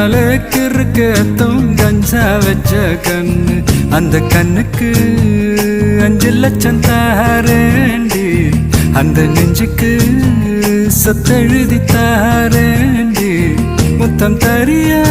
கண்ணாலுக்கு இருக்கத்தும் கஞ்சா வச்ச கண்ணு அந்த கண்ணுக்கு 5 லட்சம் தாரேண்டி அந்த நெஞ்சுக்கு சொத்தெழுதி தாரேண்டி முத்தம் தரியா